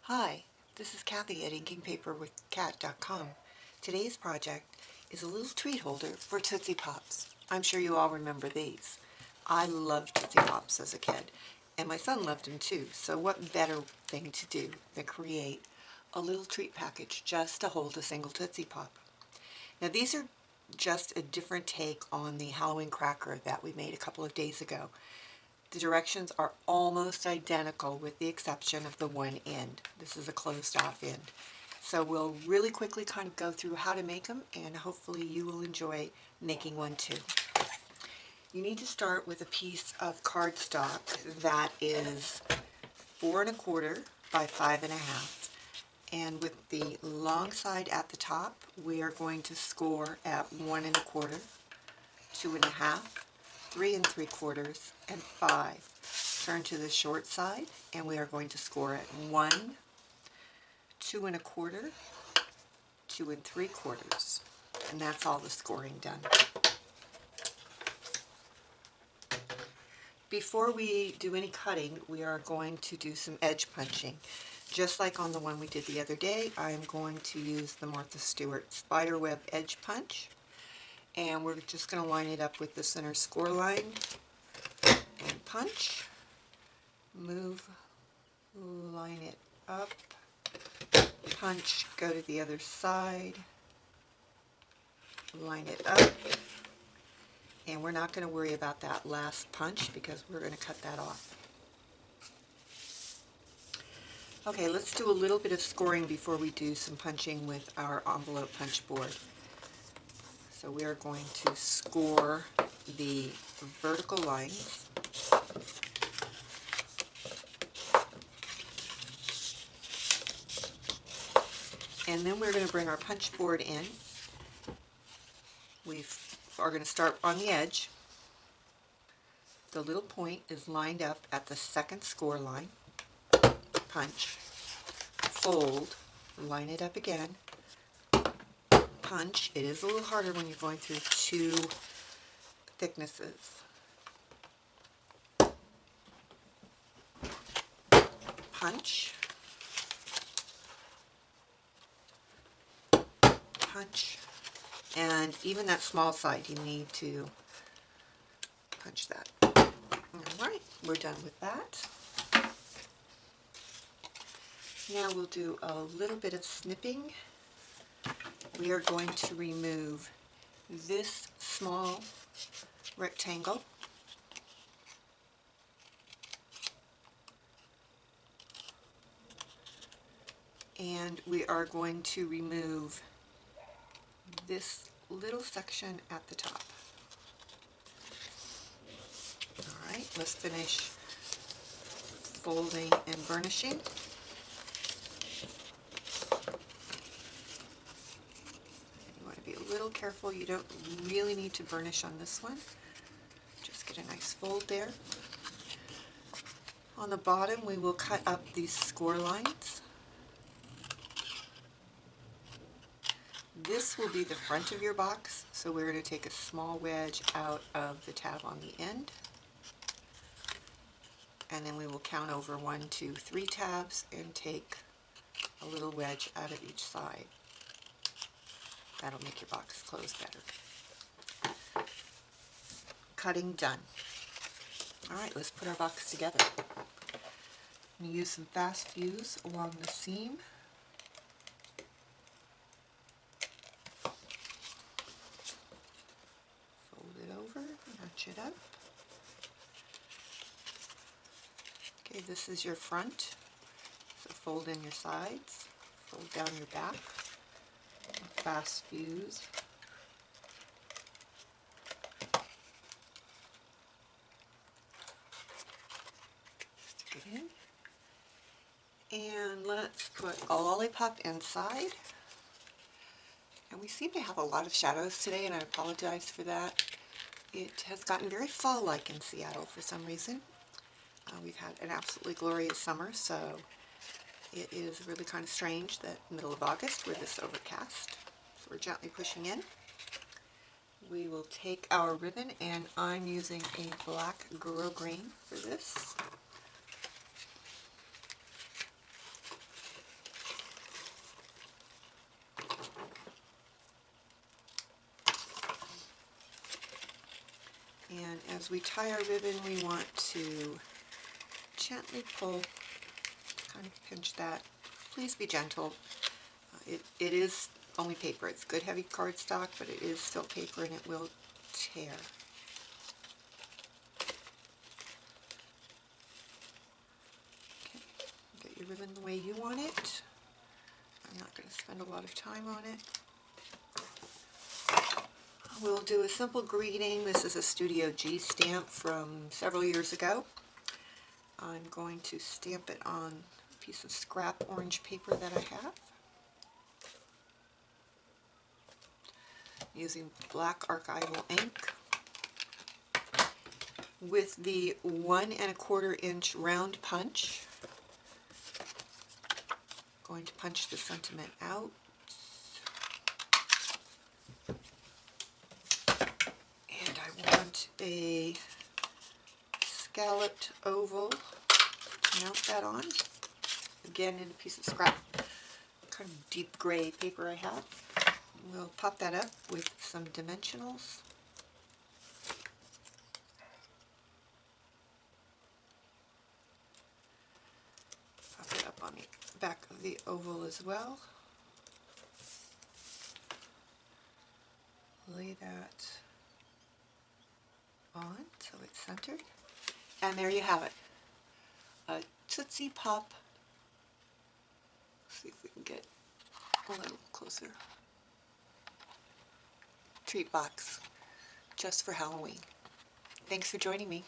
Hi, this is Kathy at inkingpaperwithcat.com. Today's project is a little treat holder for Tootsie Pops. I'm sure you all remember these. I loved Tootsie Pops as a kid, and my son loved them too, so what better thing to do than create a little treat package just to hold a single Tootsie Pop. Now these are just a different take on the Halloween cracker that we made a couple of days ago. The directions are almost identical with the exception of the one end. This is a closed off end. So we'll really quickly kind of go through how to make them, and hopefully you will enjoy making one too. You need to start with a piece of cardstock that is 4 1/4 by 5 1/2. And with the long side at the top, we are going to score at 1 1/4, 2 1/2, 3 3/4, and 5. Turn to the short side, and we are going to score at 1, 2 1/4, 2 3/4, and that's all the scoring done. Before we do any cutting, we are going to do some edge punching. Just like on the one we did the other day, I'm going to use the Martha Stewart Spiderweb Edge Punch, and we're just going to line it up with the center score line and punch. Move, line it up, punch, go to the other side, line it up, and we're not going to worry about that last punch because we're going to cut that off. Okay, let's do a little bit of scoring before we do some punching with our envelope punch board. So we are going to score the vertical lines. And then we're going to bring our punch board in. We are going to start on the edge. The little point is lined up at the second score line. Punch, fold, line it up again, punch. It is a little harder when you're going through two thicknesses. Punch, punch, and even that small side you need to punch that. Alright, we're done with that. Now we'll do a little bit of snipping. We are going to remove this small rectangle, and we are going to remove this little section at the top. Alright, let's finish folding and burnishing. You want to be a little careful. You don't really need to burnish on this one. Just get a nice fold there. On the bottom we will cut up these score lines. This will be the front of your box, so we're going to take a small wedge out of the tab on the end, and then we will count over 1, 2, 3 tabs and take a little wedge out of each side. That'll make your box close better. Cutting done. Alright, let's put our box together. I'm going to use some fast fuse along the seam. Match it up. Okay, this is your front, so fold in your sides, fold down your back, fast fuse, stick it in, and let's put a lollipop inside. And we seem to have a lot of shadows today, and I apologize for that. It has gotten very fall-like in Seattle for some reason. We've had an absolutely glorious summer, so it is really kind of strange that middle of August we're this overcast. So we're gently pushing in. We will take our ribbon, and I'm using a black grosgrain for this. As we tie our ribbon, we want to gently pull, kind of pinch that. Please be gentle. It is only paper. It's good heavy cardstock, but it is still paper and it will tear. Okay, get your ribbon the way you want it. I'm not going to spend a lot of time on it. We'll do a simple greeting. This is a Studio G stamp from several years ago. I'm going to stamp it on a piece of scrap orange paper that I have, using black archival ink. With the 1 1/4 inch round punch, going to punch the sentiment out. And I want a scalloped oval to mount that on. Again, in a piece of scrap, kind of deep gray paper I have. We'll pop that up with some dimensionals. Pop it up on the back of the oval as well. Lay that on so it's centered. And there you have it. A Tootsie Pop. Let's see if we can get a little closer. Treat box just for Halloween. Thanks for joining me.